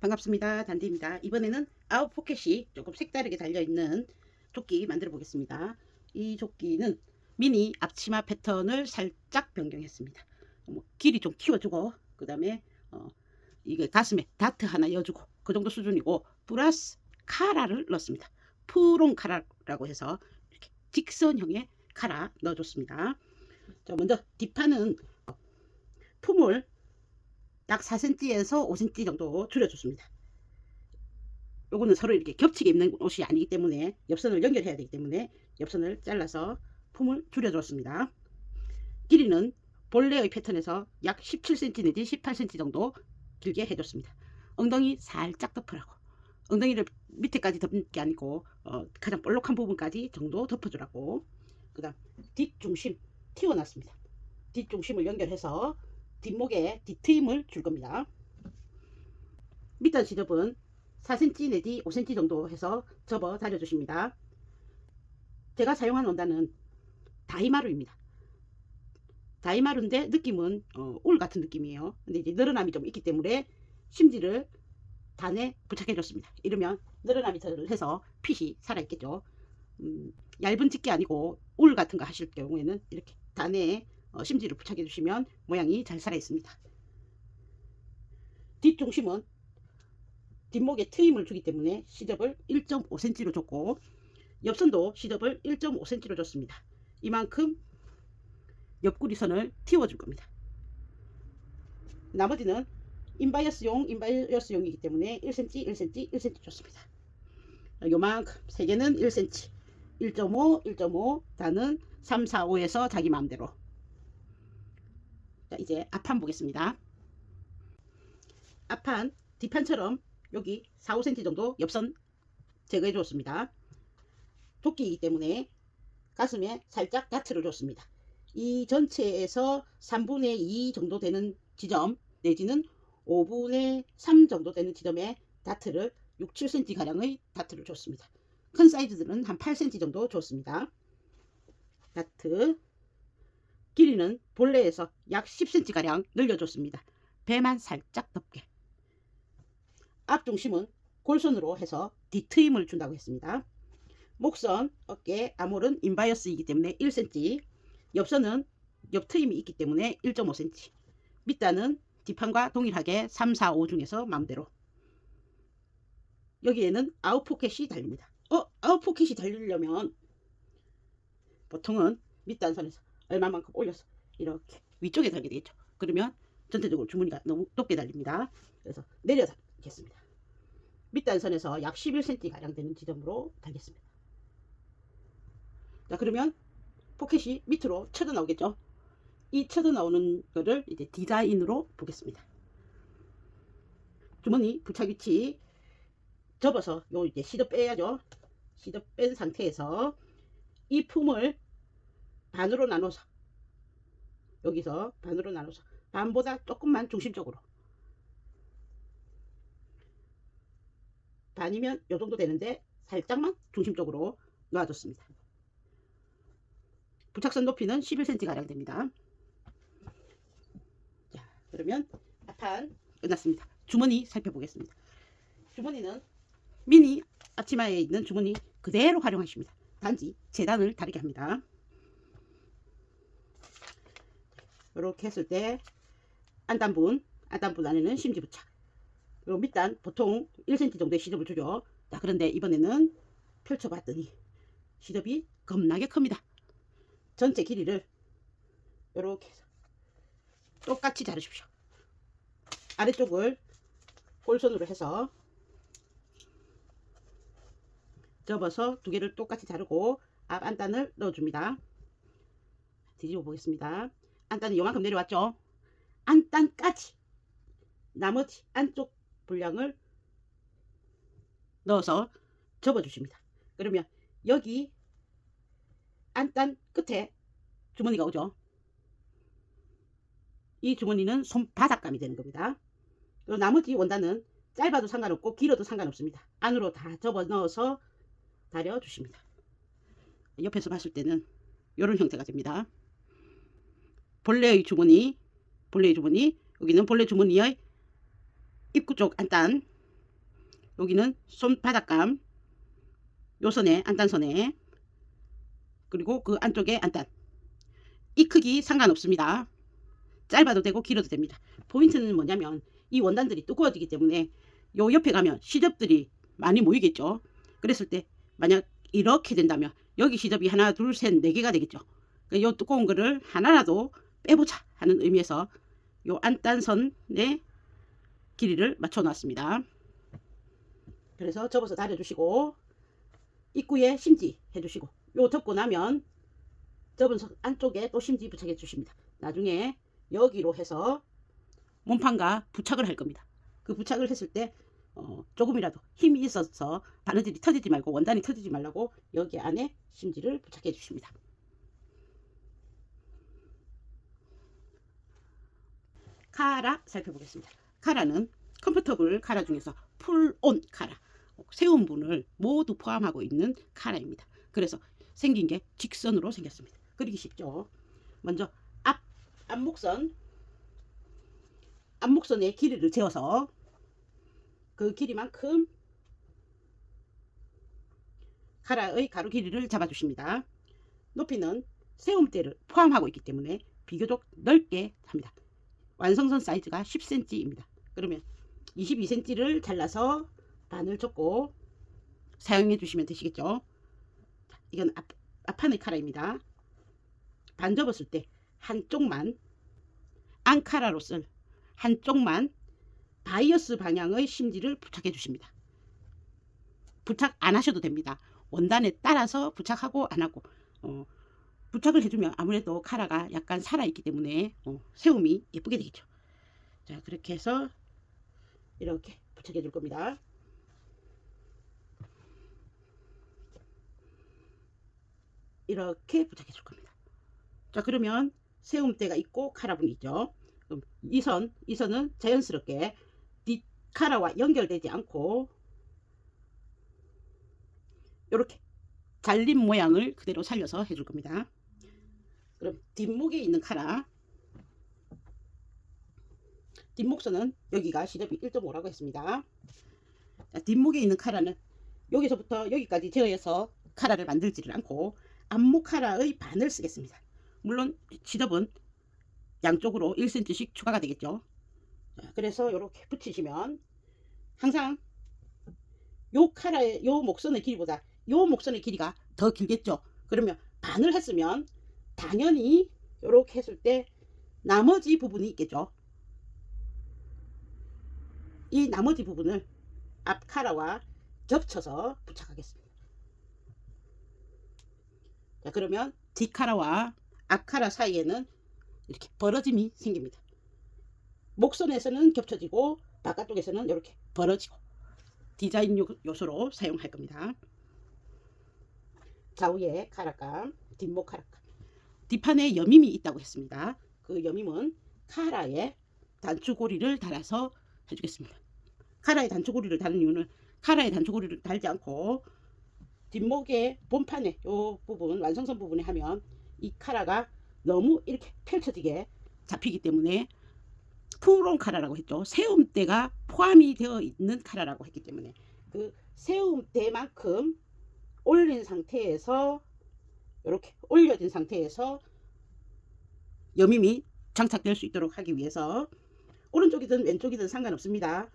반갑습니다. 단디입니다. 이번에는 아웃 포켓이 조금 색다르게 달려있는 조끼 만들어 보겠습니다. 이 조끼는 미니 앞치마 패턴을 살짝 변경했습니다. 길이 좀 키워주고 그 다음에 이게 가슴에 다트 하나 여주고 그 정도 수준이고 플러스 카라를 넣었습니다. 푸롱 카라라고 해서 이렇게 직선형의 카라 넣어줬습니다. 자, 먼저 뒷판은 품을 약 4cm에서 5cm 정도 줄여줬습니다. 요거는 서로 이렇게 겹치게 입는 옷이 아니기 때문에 옆선을 연결해야 되기 때문에 옆선을 잘라서 품을 줄여줬습니다. 길이는 본래의 패턴에서 약 17cm 내지 18cm 정도 길게 해줬습니다. 엉덩이 살짝 덮으라고. 엉덩이를 밑에까지 덮는 게 아니고 가장 볼록한 부분까지 정도 덮어주라고. 그 다음 뒷중심 튀어놨습니다. 뒷중심을 연결해서 뒷목에 뒤트임을 줄 겁니다. 밑단 시접은 4cm 내지 5cm 정도 해서 접어 다려주십니다. 제가 사용한 원단은 다이마루입니다. 다이마루인데 느낌은 울 같은 느낌이에요. 근데 이제 늘어남이 좀 있기 때문에 심지를 단에 부착해 줬습니다. 이러면 늘어남이 덜 해서 핏이 살아있겠죠. 얇은 집게 아니고 울 같은 거 하실 경우에는 이렇게 단에 심지를 부착해 주시면 모양이 잘 살아 있습니다. 뒷중심은 뒷목에 트임을 주기 때문에 시접을 1.5cm로 줬고 옆선도 시접을 1.5cm로 줬습니다. 이만큼 옆구리선을 틔워줄 겁니다. 나머지는 인바이어스용이기 때문에 1cm, 1cm, 1cm 줬습니다. 요만큼 3개는 1cm, 1.5, 1.5, 단은 3, 4, 5에서 자기 마음대로. 자, 이제 앞판 보겠습니다. 앞판 뒷판처럼 여기 4, 5cm 정도 옆선 제거해 줬습니다. 조끼이기 때문에 가슴에 살짝 다트를 줬습니다. 이 전체에서 3분의 2 정도 되는 지점 내지는 5분의 3 정도 되는 지점에 다트를 6, 7cm 가량의 다트를 줬습니다. 큰 사이즈들은 한 8cm 정도 줬습니다. 다트 길이는 본래에서 약 10cm 가량 늘려줬습니다. 배만 살짝 덮게. 앞중심은 골선으로 해서 뒤트임을 준다고 했습니다. 목선, 어깨, 아몰은 인바이어스이기 때문에 1cm, 옆선은 옆트임이 있기 때문에 1.5cm, 밑단은 뒷판과 동일하게 3, 4, 5 중에서 마음대로. 여기에는 아웃포켓이 달립니다. 아웃포켓이 달리려면 보통은 밑단선에서 얼마만큼 올려서 이렇게 위쪽에 달게 되겠죠. 그러면 전체적으로 주머니가 너무 높게 달립니다. 그래서 내려 달겠습니다. 밑단선에서 약 11cm 가량 되는 지점으로 달겠습니다. 자, 그러면 포켓이 밑으로 쳐져 나오겠죠. 이 쳐져 나오는 거를 이제 디자인으로 보겠습니다. 주머니 부착 위치 접어서 요 이제 시접 빼야죠. 시접 뺀 상태에서 이 품을 반으로 나눠서 여기서 반으로 나눠서 반보다 조금만 중심적으로, 반이면 요 정도 되는데 살짝만 중심적으로 놔줬습니다. 부착선 높이는 11cm 가량 됩니다. 자, 그러면 앞판 끝났습니다. 주머니 살펴보겠습니다. 주머니는 미니 앞치마에 있는 주머니 그대로 활용하십니다. 단지 재단을 다르게 합니다. 이렇게 했을 때 안단분 안에는 심지 부착, 그리고 밑단 보통 1cm 정도의 시접을 주죠. 자, 그런데 이번에는 펼쳐봤더니 시접이 겁나게 큽니다. 전체 길이를 이렇게 해서 똑같이 자르십시오. 아래쪽을 골선으로 해서 접어서 두 개를 똑같이 자르고 앞 안단을 넣어줍니다. 뒤집어 보겠습니다. 안단이 요만큼 내려왔죠. 안단까지 나머지 안쪽 분량을 넣어서 접어주십니다. 그러면 여기 안단 끝에 주머니가 오죠. 이 주머니는 손바닥감이 되는 겁니다. 그리고 나머지 원단은 짧아도 상관없고 길어도 상관없습니다. 안으로 다 접어 넣어서 다려 주십니다. 옆에서 봤을 때는 이런 형태가 됩니다. 본래의 주머니, 여기는 본래 주머니의 입구 쪽 안단, 여기는 손바닥감, 요 선에 안단선에, 그리고 그 안쪽에 안단. 이 크기 상관없습니다. 짧아도 되고 길어도 됩니다. 포인트는 뭐냐면 이 원단들이 두꺼워지기 때문에 요 옆에 가면 시접들이 많이 모이겠죠. 그랬을 때 만약 이렇게 된다면 여기 시접이 하나 둘 셋 네 개가 되겠죠. 요 두꺼운 거를 하나라도 빼보자 하는 의미에서 요 안단선의 길이를 맞춰 놨습니다. 그래서 접어서 다려주시고 입구에 심지 해주시고 요 접고 나면 접은 안쪽에 또 심지 부착해 주십니다. 나중에 여기로 해서 몸판과 부착을 할 겁니다. 그 부착을 했을 때 조금이라도 힘이 있어서 바느질이 터지지 말고 원단이 터지지 말라고 여기 안에 심지를 부착해 주십니다. 카라 살펴보겠습니다. 카라는 컴포터블 카라 중에서 풀온 카라, 세움분을 모두 포함하고 있는 카라입니다. 그래서 생긴 게 직선으로 생겼습니다. 그리기 쉽죠. 먼저 앞목선의 길이를 재어서 그 길이만큼 카라의 가로 길이를 잡아주십니다. 높이는 세움대를 포함하고 있기 때문에 비교적 넓게 합니다. 완성선 사이즈가 10cm입니다. 그러면 22cm를 잘라서 반을 접고 사용해 주시면 되시겠죠. 이건 앞판의 카라입니다. 반 접었을 때 한쪽만 앙카라로 쓸 한쪽만 바이어스 방향의 심지를 부착해 주십니다. 부착 안 하셔도 됩니다. 원단에 따라서 부착하고 안 하고 부착을 해주면 아무래도 카라가 약간 살아있기 때문에 세움이 예쁘게 되겠죠. 자, 그렇게 해서 이렇게 부착해 줄 겁니다. 이렇게 부착해 줄 겁니다. 자, 그러면 세움대가 있고 카라분이 있죠. 그럼 이 선은 자연스럽게 뒷카라와 연결되지 않고 이렇게 잘린 모양을 그대로 살려서 해줄 겁니다. 그럼 뒷목에 있는 카라, 뒷목선은 여기가 시접이 1.5라고 했습니다. 자, 뒷목에 있는 카라는 여기서부터 여기까지 제어해서 카라를 만들지를 않고 앞목 카라의 반을 쓰겠습니다. 물론 시접은 양쪽으로 1cm씩 추가가 되겠죠. 자, 그래서 이렇게 붙이시면 항상 요 카라의 요 목선의 길이보다 요 목선의 길이가 더 길겠죠. 그러면 반을 했으면 당연히 이렇게 했을 때 나머지 부분이 있겠죠. 이 나머지 부분을 앞 카라와 겹쳐서 부착하겠습니다. 자, 그러면 뒷 카라와 앞 카라 사이에는 이렇게 벌어짐이 생깁니다. 목선에서는 겹쳐지고 바깥쪽에서는 이렇게 벌어지고 디자인 요소로 사용할 겁니다. 좌우에 카라감, 뒷목 카라감. 뒷판에 여밈이 있다고 했습니다. 그 여밈은 카라에 단추고리를 달아서 해주겠습니다. 카라에 단추고리를 다는 이유는 카라에 단추고리를 달지 않고 뒷목의 본판에 요 부분 완성선 부분에 하면 이 카라가 너무 이렇게 펼쳐지게 잡히기 때문에 풀온 카라라고 했죠. 세움대가 포함이 되어 있는 카라라고 했기 때문에 그 세움대만큼 올린 상태에서 이렇게 올려진 상태에서 여밈이 장착될 수 있도록 하기 위해서 오른쪽이든 왼쪽이든 상관없습니다.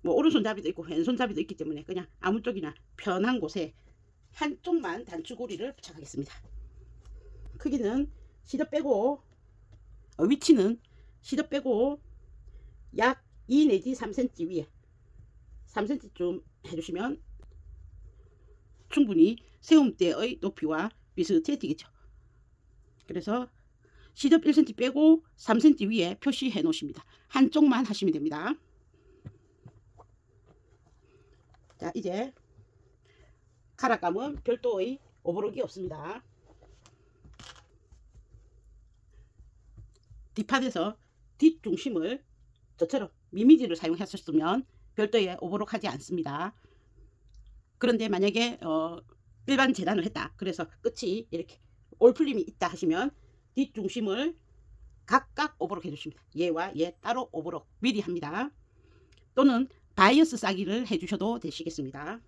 뭐 오른손잡이도 있고 왼손잡이도 있기 때문에 그냥 아무 쪽이나 편한 곳에 한쪽만 단추고리를 부착하겠습니다. 크기는 시접 빼고 위치는 시접 빼고 약 2 내지 3cm 위에 3cm쯤 해주시면 충분히 세움대의 높이와 비슷해지겠죠. 그래서 시접 1cm 빼고 3cm 위에 표시해 놓으십니다. 한쪽만 하시면 됩니다. 자, 이제 카라감은 별도의 오버록이 없습니다. 뒷판에서 뒷중심을 저처럼 미미지를 사용하셨으면 별도의 오버록 하지 않습니다. 그런데 만약에 일반 재단을 했다. 그래서 끝이 이렇게 올풀림이 있다 하시면 뒷중심을 각각 오버록 해주십니다. 얘와 얘 따로 오버록 미리 합니다. 또는 바이어스 싸기를 해주셔도 되시겠습니다.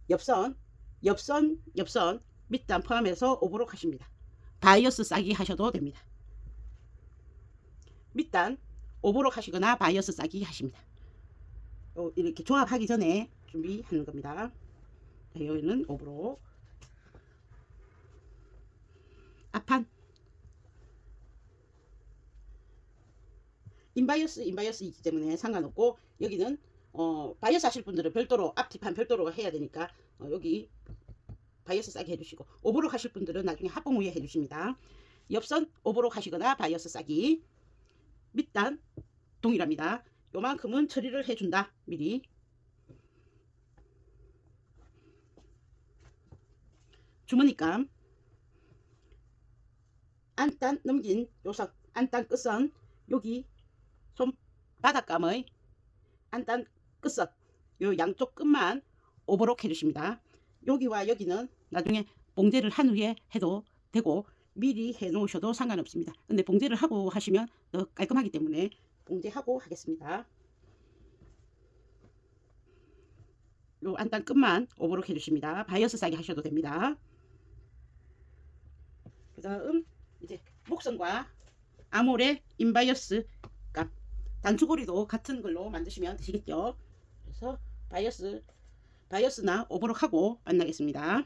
옆선 밑단 포함해서 오버록 하십니다. 바이어스 싸기 하셔도 됩니다. 밑단 오버록 하시거나 바이어스 싸기 하십니다. 이렇게 조합하기 전에 준비하는 겁니다. 여기는 오버록, 앞판 인바이어스이기 때문에 상관없고, 여기는 바이어스 하실 분들은 별도로 앞뒤판 별도로 해야 되니까 여기 바이어스 싸기 해주시고, 오버록 하실 분들은 나중에 합봉 후에 해주십니다. 옆선 오버록 하시거나 바이어스 싸기, 밑단 동일합니다. 요만큼은 처리를 해준다. 미리 주머니감, 안단 넘긴 요선, 안단 끝선, 여기 손바닥감의 안단 끝선, 요 양쪽 끝만 오버록 해주십니다. 여기와 여기는 나중에 봉제를 한 후에 해도 되고 미리 해 놓으셔도 상관없습니다. 근데 봉제를 하고 하시면 더 깔끔하기 때문에 봉제하고 하겠습니다. 요 안단 끝만 오버록 해주십니다. 바이어스 싸게 하셔도 됩니다. 그 다음 이제 목선과 아모레 인바이어스 값, 단추고리도 같은 걸로 만드시면 되시겠죠. 그래서 바이어스나 오버록하고 만나겠습니다.